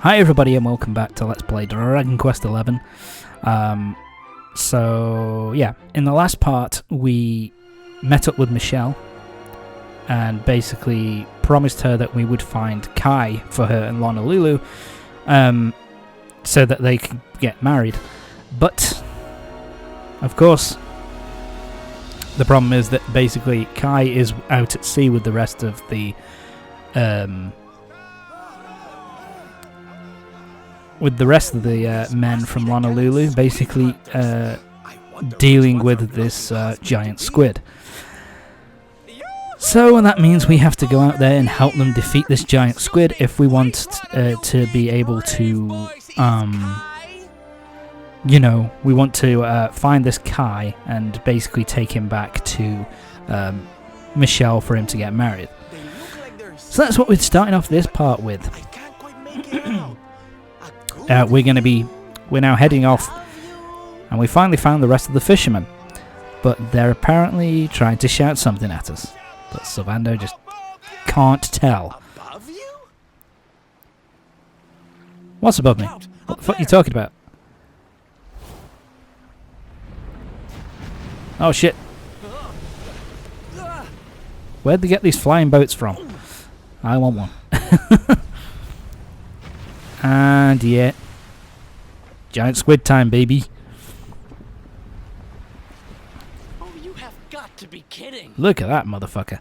Hi everybody and welcome back to Let's Play Dragon Quest XI. So yeah, in the last part we met up with Michelle and basically promised her that we would find Kai for her and Honolulu so that they could get married. But of course the problem is that basically Kai is out at sea with the rest of the men from Honolulu, basically dealing with this giant squid. So that means we have to go out there and help them defeat this giant squid if we want to be able to, we want to find this Kai and basically take him back to Michelle for him to get married. So that's what we're starting off this part with. We're now heading off, and we finally found the rest of the fishermen, but they're apparently trying to shout something at us, but Sylvando just can't tell. What's above me? What the fuck are you talking about? Oh shit. Where'd they get these flying boats from? I want one. And yeah, giant squid time, baby. Oh, you have got to be kidding. Look at that motherfucker.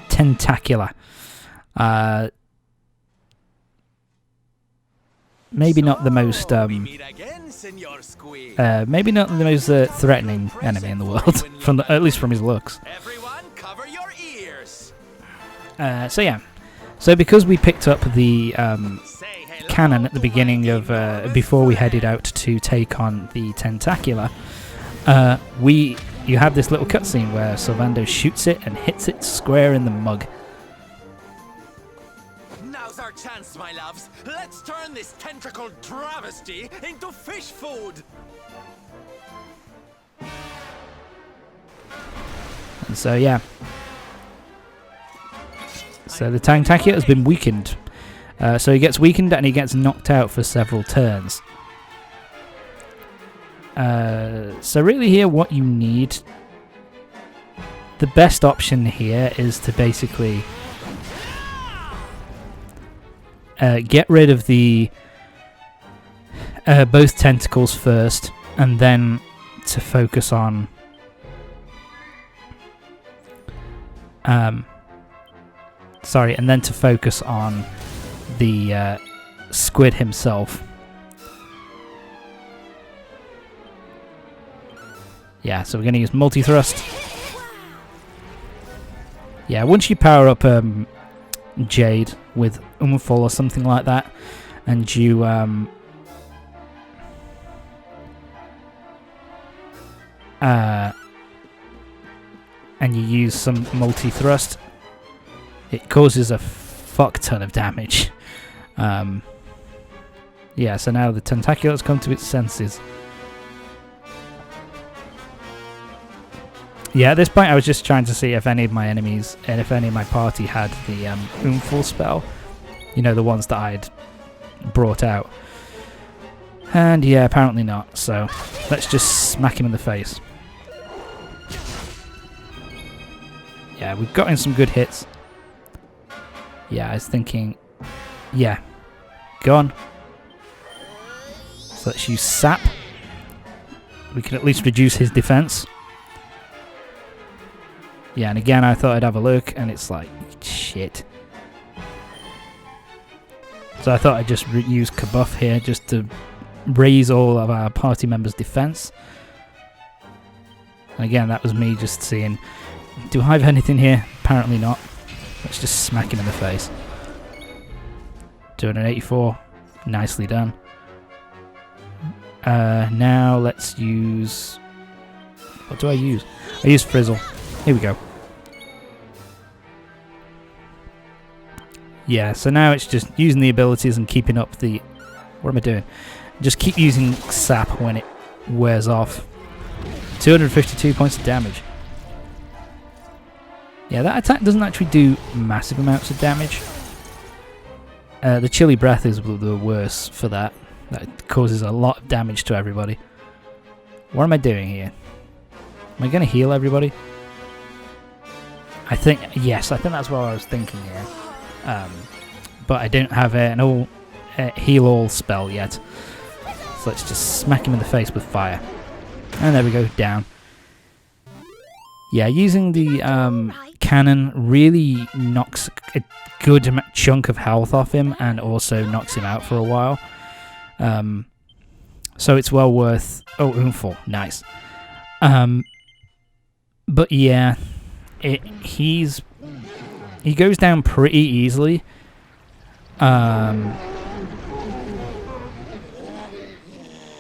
Tentacular. Maybe not the most threatening enemy in the world, at least from his looks. Everyone, cover your ears. So yeah. So because we picked up the cannon at the beginning of before we headed out to take on the Tentacular, you have this little cutscene where Sylvando shoots it and hits it square in the mug. Now's our chance, my loves. Let's turn this tentacle travesty into fish food. And so yeah. So the Tentacular has been weakened. So he gets weakened and he gets knocked out for several turns. So really here what you need... The best option here is to basically... get rid of the... both tentacles first, and then to focus on... and then to focus on the squid himself. Yeah, so we're going to use multi-thrust. Yeah, once you power up Jade with Umful or something like that, and you use some multi-thrust, it causes a fuck ton of damage. Yeah, so now the Tentacular has come to its senses. Yeah, at this point I was just trying to see if any of my enemies and if any of my party had the Umful spell. You know, the ones that I'd brought out. And yeah, apparently not, so let's just smack him in the face. Yeah, we've got in some good hits. Yeah, I was thinking... Yeah. Go on. So let's use Sap. We can at least reduce his defense. Yeah, and again I thought I'd have a look, and it's like... Shit. So I thought I'd just use Kabuff here, just to raise all of our party members' defense. And again, that was me just seeing... Do I have anything here? Apparently not. Let's just smack him in the face. 284. Nicely done. Now let's use... What do I use? I use Frizzle. Here we go. Yeah, so now it's just using the abilities and keeping up the... What am I doing? Just keep using Sap when it wears off. 252 points of damage. Yeah, that attack doesn't actually do massive amounts of damage. The chilly breath is the worst for that. That causes a lot of damage to everybody. What am I doing here? Am I going to heal everybody? I think that's what I was thinking here. But I don't have an all heal all spell yet. So let's just smack him in the face with fire. And there we go, down. Yeah, using the cannon really knocks a good chunk of health off him and also knocks him out for a while. So it's well worth... Oh, Oomful, nice. But yeah, he goes down pretty easily.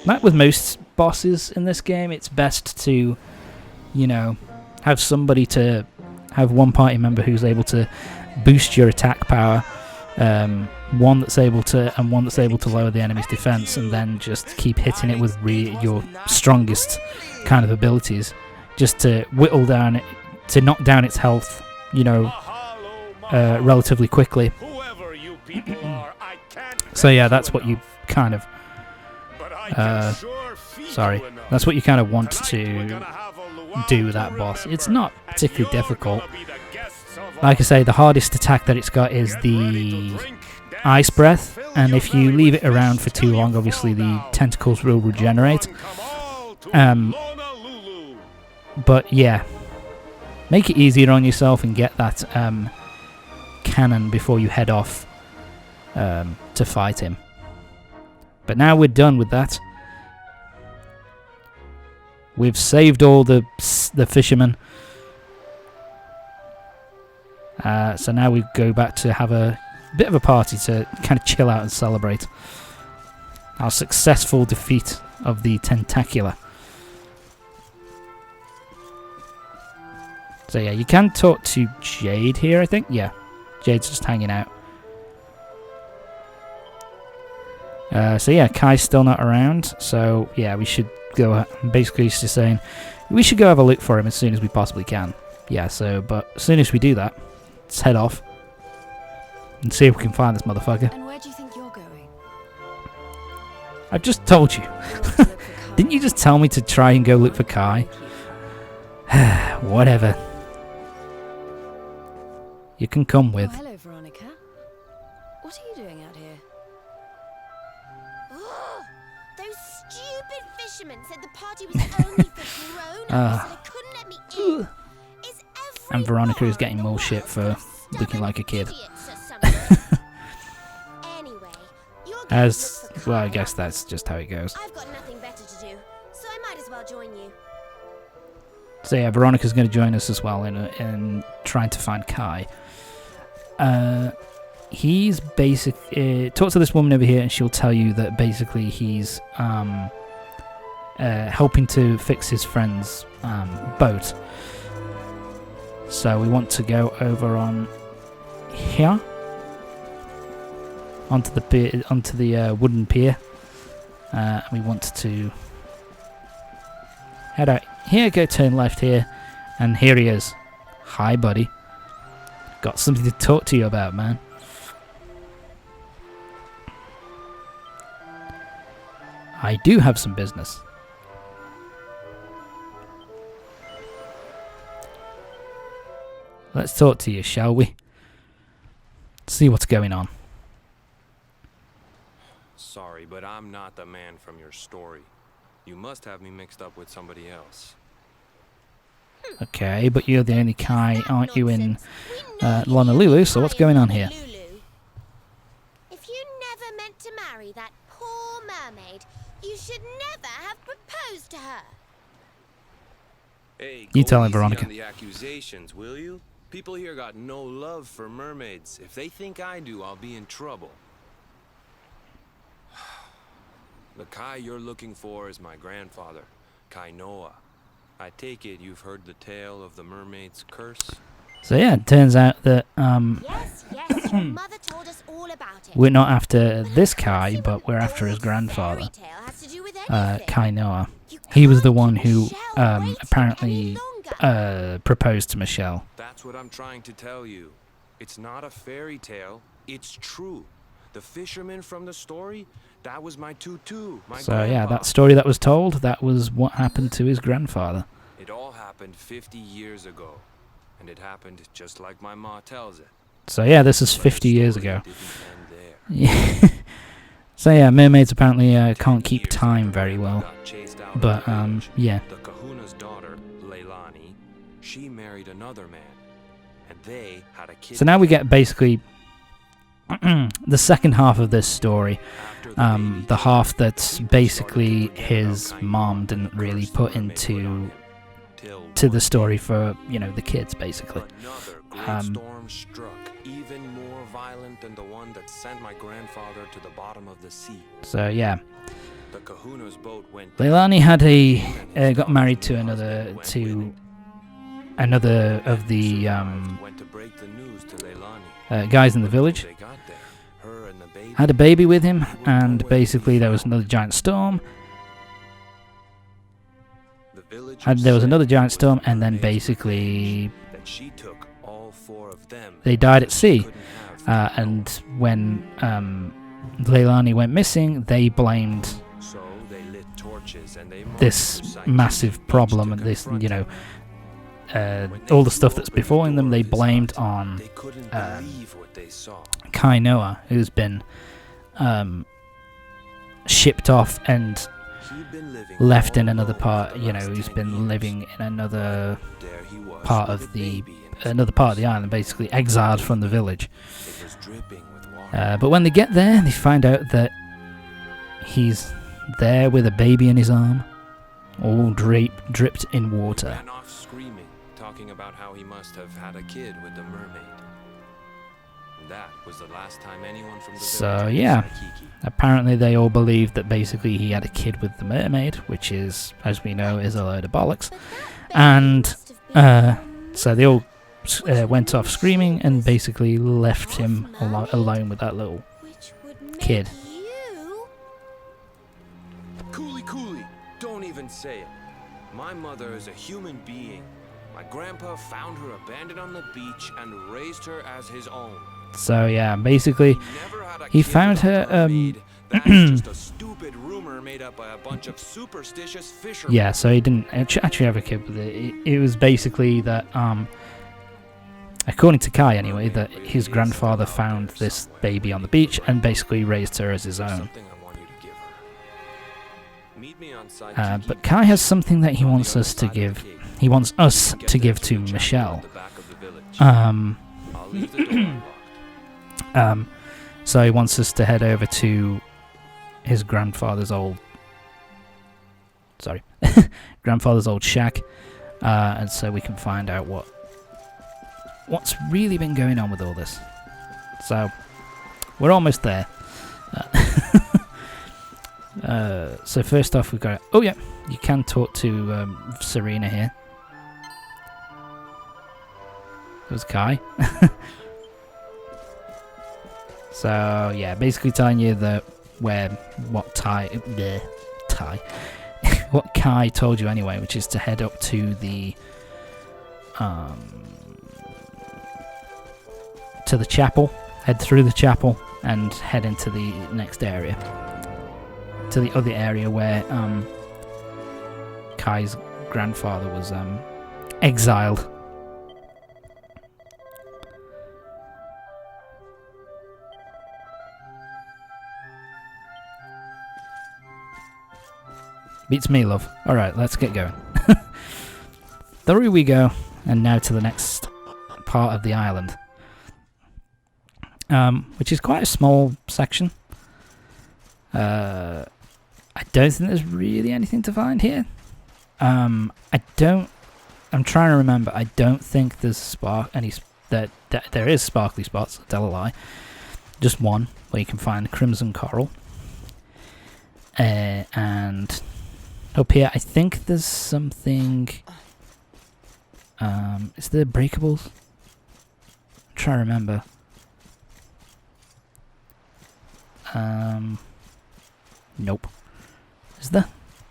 Like with most bosses in this game, it's best to, you know, have somebody to have one party member who's able to boost your attack power, one that's able to lower the enemy's defense, and then just keep hitting it with your strongest kind of abilities, just to whittle down it, to knock down its health, you know, relatively quickly. So yeah, that's what you kind of that's what you kind of want to do with that boss. It's not particularly difficult. Like I say, the hardest attack that it's got is the ice breath, and if you leave it around for too long, obviously the tentacles will regenerate. But yeah, make it easier on yourself and get that cannon before you head off to fight him. But now we're done with that. We've saved all the fishermen. So now we go back to have a bit of a party to kind of chill out and celebrate our successful defeat of the Tentacular. So yeah, you can talk to Jade here, I think. Yeah, Jade's just hanging out. So yeah, Kai's still not around. So yeah, we should go. Basically, he's just saying we should go have a look for him as soon as we possibly can. Yeah. So, but as soon as we do that, let's head off and see if we can find this motherfucker. And where do you think you're going? I've just told you. Didn't you just tell me to try and go look for Kai? Whatever. You can come with. Oh, hello, Veronica. What are you doing out here? Oh, those stupid fishermen said the party was only for grown-ups, so they couldn't let me in. Is And Veronica is getting more shit for looking like a kid. Anyway, Well, I guess that's just how it goes. I've got nothing better to do, so I might as well join you. So yeah, Veronica's going to join us as well in trying to find Kai. He's talk to this woman over here and she'll tell you that basically he's helping to fix his friend's boat. So we want to go over on here onto the pier, onto the wooden pier. We want to head out here, go turn left here, and here he is. Hi, buddy. Got something to talk to you about, man. I do have some business. Let's talk to you, shall we? See what's going on. Sorry, but I'm not the man from your story. You must have me mixed up with somebody else. Okay, but you're the only Kai, aren't you, in Honolulu, so what's going on here? If you never meant to marry that poor mermaid, you should never have proposed to her. Hey, You go tell him, easy Veronica. on the accusations, will you? People here got no love for mermaids. If they think I do, I'll be in trouble. The Kai you're looking for is my grandfather, Kai Noah. I take it you've heard the tale of the mermaid's curse? So yeah, it turns out that Yes, your mother told us all about it. we're not after this Kai, but we're after his grandfather, Fairy tale has to do with anything. Kai Noah. You He was the can't one keep who Michelle waiting apparently any longer. proposed to Michelle. That's what I'm trying to tell you. It's not a fairy tale, it's true. The fisherman from the story, that was my tutu, my So yeah, grandpa. that story that was told, that was what happened to his grandfather. It all happened 50 years ago, and it happened just like my ma tells it. So yeah, this is But the 50 years story ago. didn't end there. Yeah. So yeah, mermaids apparently can't keep 10 years time after very Grandma well. got chased out of But the village, yeah. the kahuna's daughter, Leilani, she married another man, and they had a kid. So now we get basically the second half of this story. After the baby The died, half that's people basically started to forget about his Kainoa mom and didn't the really curse the put mermaid put on into him, till to one the story day, for, you know, the kids basically. another great Um, storm struck, even more violent than the one that sent my grandfather to the bottom of the sea. So yeah, The kahuna's boat went Leilani had down, got married to and his another husband went with it. another of the Went to break the news to Leilani. guys in the But when village. they got there, her and the baby Had a baby with him, were nowhere and to be basically there was found. another giant storm. The villagers There was said another it giant was storm, the and then mermaid's basically revenge, that she took all 4 of them they died at so she sea. couldn't have Kainoa. And when Leilani went missing, they blamed So they lit torches and they marched this to Saikiki massive Beach problem to and this, confront you know, him. When they all the flew stuff that's open the befalling them, door they of his blamed hut, on they couldn't um, believe what they saw. Kainoa, who's been shipped off and He'd been living left in all another alone part. for the You know, last he's 10 been years. living in another There he was part with of a the baby in his another part of the arms. island, basically exiled from the village. It was dripping with water. But when they get there, they find out that he's there with a baby in his arm, all dripped in He water. ran off screaming, talking about how he must have had a kid with the mermaid. And that was the last time anyone from the So, village knew yeah. Saikiki. Apparently, they all believe that basically he had a kid with the mermaid, which is, as we know, is a load of bollocks. But that baby And must have been so they all went off screaming and basically left him alone with that little which would make kid. you Cooley, don't even say it. My mother is a human being. My grandpa found her abandoned on the beach and raised her as his own. So yeah, basically He never had a he kid found with a her, mermaid. That's just a stupid rumor made up by a bunch of superstitious fishermen. yeah, so he didn't actually have a kid with it. It was basically that according to Kai anyway, that his grandfather found this baby on the beach and basically raised her as his own. Something I want you to give her. Meet me on Saikiki But Kai has Beach, something that he on the wants other us to side of the give. cave. He wants us Get to there give to to the chapel Michelle. at the back of the village. I'll leave the door unlocked. So he wants us to head over to his grandfather's old shack, and so we can find out what's really been going on with all this. So we're almost there. So first off, we've got. Oh yeah, you can talk to Serena here. It was Kai. So yeah, basically telling you that what Kai told you anyway, which is to head up to the chapel, head through the chapel, and head into the next area, to the other area where Kai's grandfather was exiled. Beats me, love. Alright, let's get going. Through we go, and now to the next part of the island. Which is quite a small section. I don't think there's really anything to find here. I'm trying to remember. I don't think there's there is sparkly spots, tell a lie. Just one, where you can find crimson coral. And up here, I think there's something. Is there breakables? I'm trying to remember. Nope. Is there?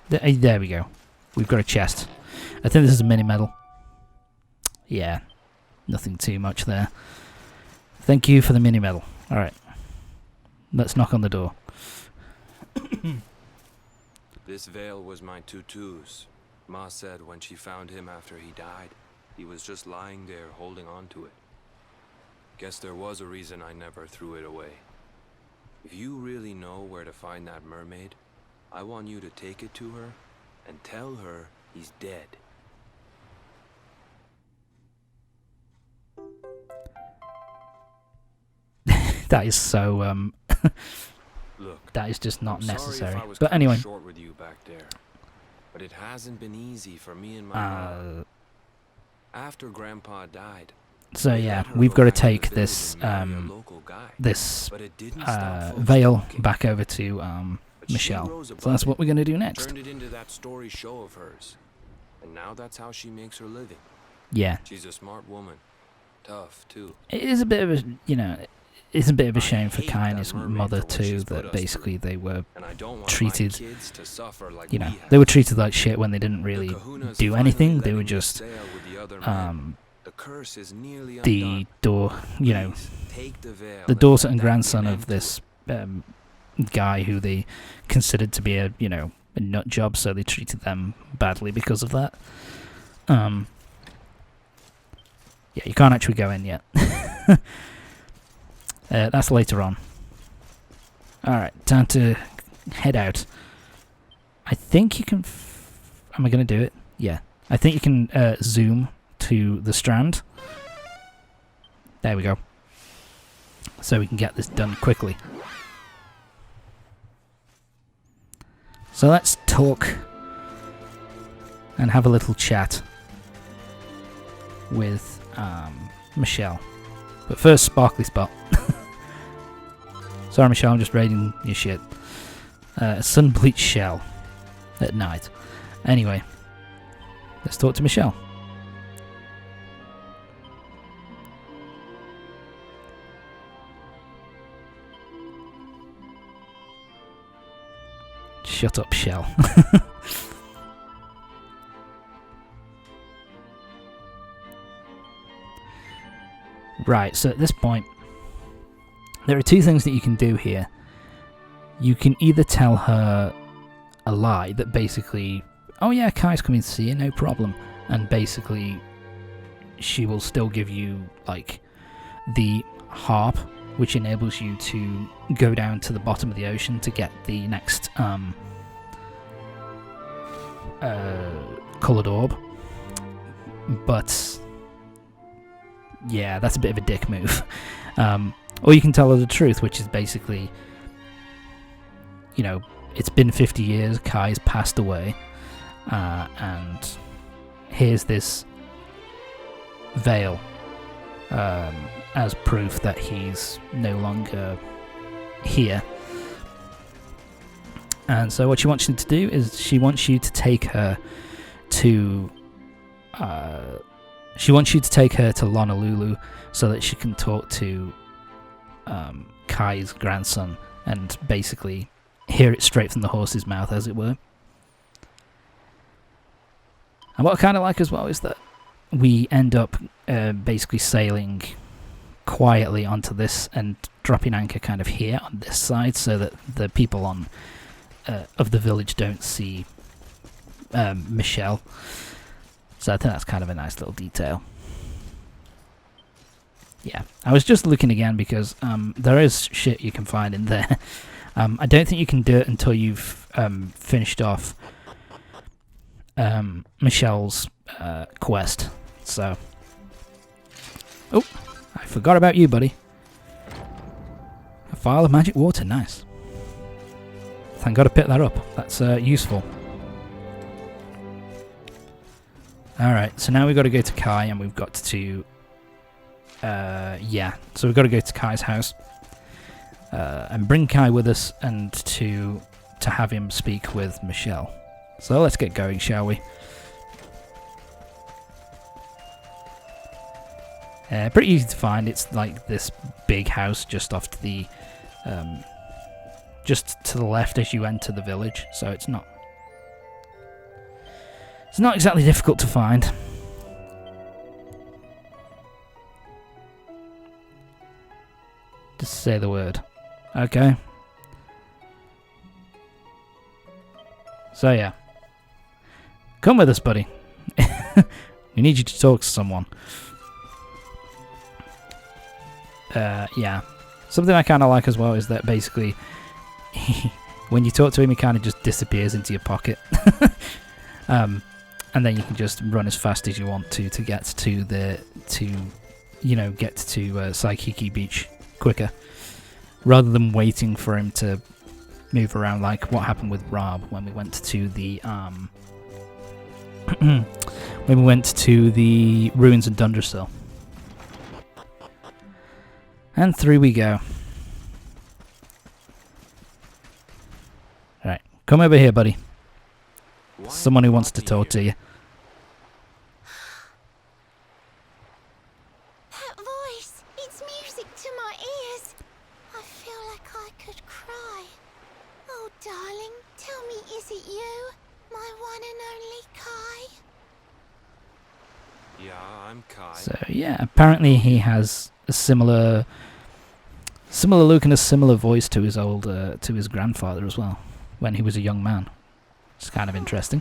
There we go. We've got a chest. I think this is a mini medal. Yeah, nothing too much there. Thank you for the mini medal. Alright. Let's knock on the door. This veil was my tutu's. Ma said when she found him after he died, he was just lying there holding on to it. Guess there was a reason I never threw it away. If you really know where to find that mermaid, I want you to take it to her and tell her he's dead. That is so, Look, that is just not I'm necessary. sorry if I was But kinda anyway. short with you back there, but it hasn't been easy for me and my mom. After Grandpa died, So we yeah, let her we've go got to back to the take village this and marry a local guy. this But it didn't stop folks veil talking. back over to But she Michelle. rose So above that's it, what we're going to do next. turned it into that story show of hers, and now that's how she makes her living. Yeah, She's a smart woman, tough too. it is a bit of a, you know, it's a bit of a I shame for hate Kai and that his mermaid mother for what too, she's put that us basically through. they were, And I don't want treated, my kids to suffer like you know, we have. they were treated like shit when they didn't The really kahuna's do finally anything. They letting were me just sail with the other men. The curse is nearly the undone. door, you know, Please, take the veil the and daughter let and that be an grandson end of to this it. guy who they considered to be a, you know, a nut job, so they treated them badly because of that. Yeah, you can't actually go in yet. That's later on. Alright, time to head out. I think you can... am I going to do it? Yeah. I think you can zoom to the strand. There we go. So we can get this done quickly. So let's talk and have a little chat with Michelle. But first, Sparkly Spot. Sorry, Michelle, I'm just raiding your shit. Sun-bleached shell at night. Anyway, let's talk to Michelle. Shut up, Shell. Right, so at this point, there are two things that you can do here. You can either tell her a lie that basically, oh yeah, Kai's coming to see you, no problem. And basically, she will still give you, like, the harp, which enables you to go down to the bottom of the ocean to get the next coloured orb. But yeah, that's a bit of a dick move. Or you can tell her the truth, which is basically, you know, it's been 50 years, Kai's passed away, and here's this veil as proof that he's no longer here. And so what she wants you to do is she wants you to take her to Honolulu so that she can talk to Kai's grandson and basically hear it straight from the horse's mouth, as it were. And what I kind of like as well is that we end up basically sailing quietly onto this and dropping anchor kind of here on this side so that the people on of the village don't see Michelle. So I think that's kind of a nice little detail. Yeah, I was just looking again because there is shit you can find in there. I don't think you can do it until you've finished off Michelle's quest. So, oh, I forgot about you, buddy. A vial of magic water, nice. Thank God I picked that up. That's useful. Alright, so now we've got to go to Kai and we've got to... yeah, so we've got to go to Kai's house. And bring Kai with us and to have him speak with Michelle. So let's get going, shall we? Pretty easy to find. It's like this big house just off to the... just to the left as you enter the village, so it's not exactly difficult to find. Just say the word. Okay. So yeah. Come with us, buddy. We need you to talk to someone. Yeah. Something I kind of like as well is that basically, when you talk to him, he kind of just disappears into your pocket. And then you can just run as fast as you want to get to Saikiki Beach quicker, rather than waiting for him to move around like what happened with Rob when we went to the ruins of Dundersill. And through we go. Alright, come over here, buddy. Someone who wants to talk to you. That voice, it's music to my ears. I feel like I could cry. Oh, darling, tell me, is it you? My one and only Kai? Yeah, I'm Kai. So yeah, apparently he has a similar look and a similar voice to his grandfather as well, when he was a young man. It's kind of interesting.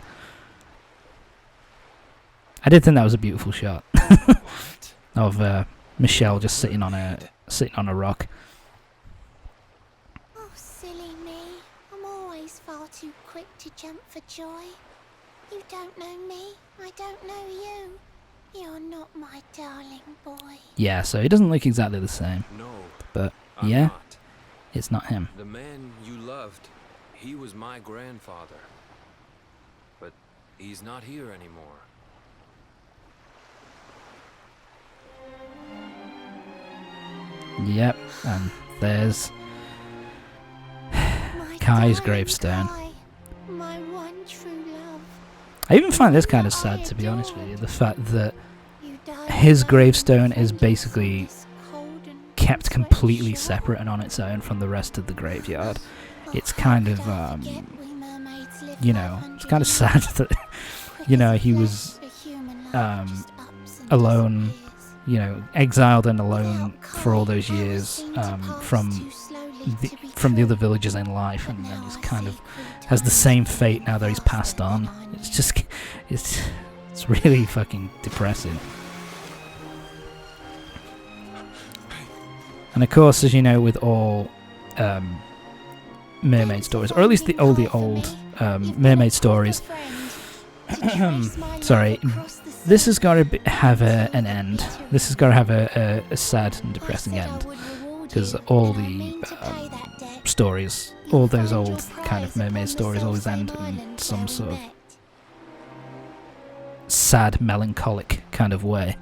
I did think that was a beautiful shot of Michelle just sitting on a rock. Oh, silly me. I'm always far too quick to jump for joy. You don't know me, I don't know you. You're not my darling boy. Yeah, so he doesn't look exactly the same, No, but I'm yeah, not. it's not him. The man you loved, he was my grandfather. But he's not here anymore. Yep, and there's My Kai's darling gravestone. Kai, my one true love. I even find this kind of sad, to be honest with you, the fact that You died his alone gravestone from is this basically cold and kept sweaty completely shore. separate and on its own from the rest of the graveyard. Oh, It's how kind could of, I forget we mermaids lived you know, it's 500 kind of years? sad that, Quick you know, as he flash, was, a human life just ups and alone, disappears. you know, exiled and alone Without for all Kai, those hours years seem to pass from too slowly the to be other true. villages in life, But and then now he's I kind see of through has the time same to fate be now that he's faster passed than on. I It's knew. just, it's really fucking depressing. And of course, as you know, with all mermaid stories, or at least all the old mermaid stories, sorry, this has got to have an end. This has got to have a sad and depressing end, because all the stories, all those old kind of mermaid stories always end in some sort of sad, melancholic kind of way.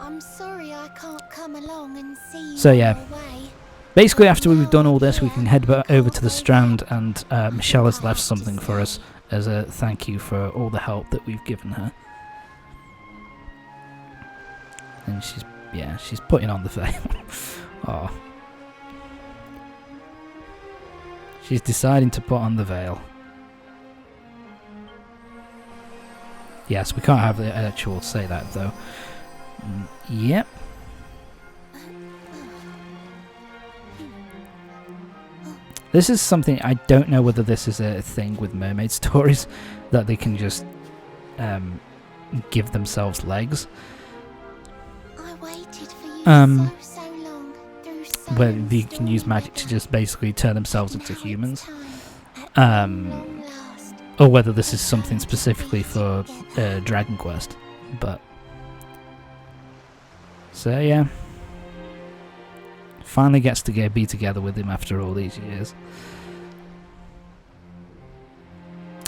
I'm sorry I can't come along and see you So on yeah, your way. basically after we've done all this, we can head over to the Strand, and Michelle has left something for us as a thank you for all the help that we've given her. And she's putting on the veil. Oh. She's deciding to put on the veil. Yes, we can't have the actual say that though. Yep. This is something, I don't know whether this is a thing with mermaid stories, that they can just give themselves legs. I waited for you so long, through Where silent they can use stormy magic to just basically turn themselves into Now it's humans. time, at long last. Or whether this is something specifically for Dragon Quest. But so yeah, finally gets to be together with him after all these years.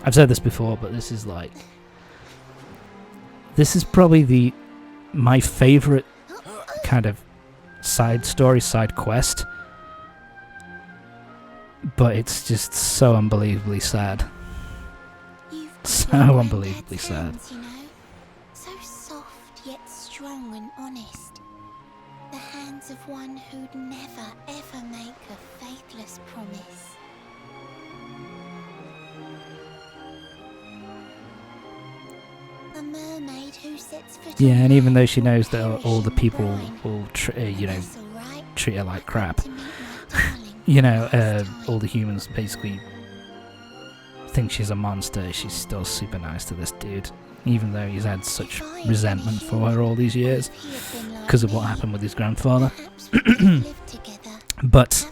I've said this before, but this is probably my favorite kind of side story, side quest. But it's just so unbelievably sad. You've got So your unbelievably granddad's sad. hands, you know. So soft yet strong and honest. The hands of one who'd never ever make a faithless promise. A mermaid who sets foot Yeah, on and even land though she will knows that perish all the in people brine. will, But that's all right. treat her like I've crap. got to meet my darling all the humans basically think she's a monster, she's still super nice to this dude, even though he's had such resentment for her all these years because of what happened with his grandfather. But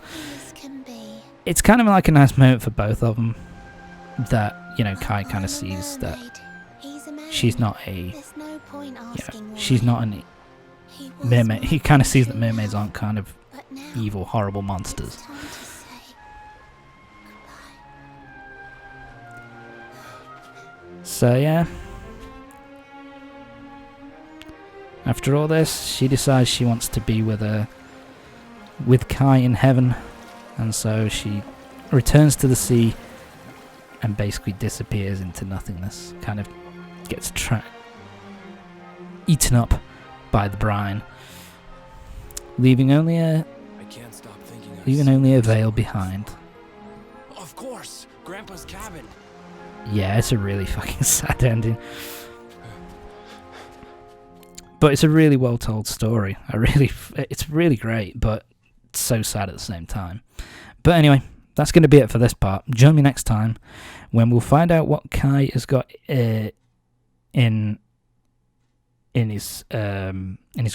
it's kind of like a nice moment for both of them that, Kai kind of sees that she's not she's not a mermaid. He kind of sees that mermaids aren't kind of evil, horrible monsters. So yeah, after all this, she decides she wants to be with Kai in heaven, and so she returns to the sea and basically disappears into nothingness. Kind of gets eaten up by the brine, leaving only a veil behind. Of course, Grandpa's cabin. Yeah, it's a really fucking sad ending. But it's a really well told story. It's really great, but it's so sad at the same time. But anyway, that's going to be it for this part. Join me next time when we'll find out what Kai has got in his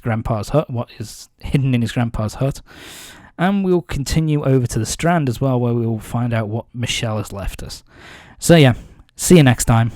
grandpa's hut, what is hidden in his grandpa's hut, and we'll continue over to the Strand as well, where we will find out what Michelle has left us. So yeah, see you next time.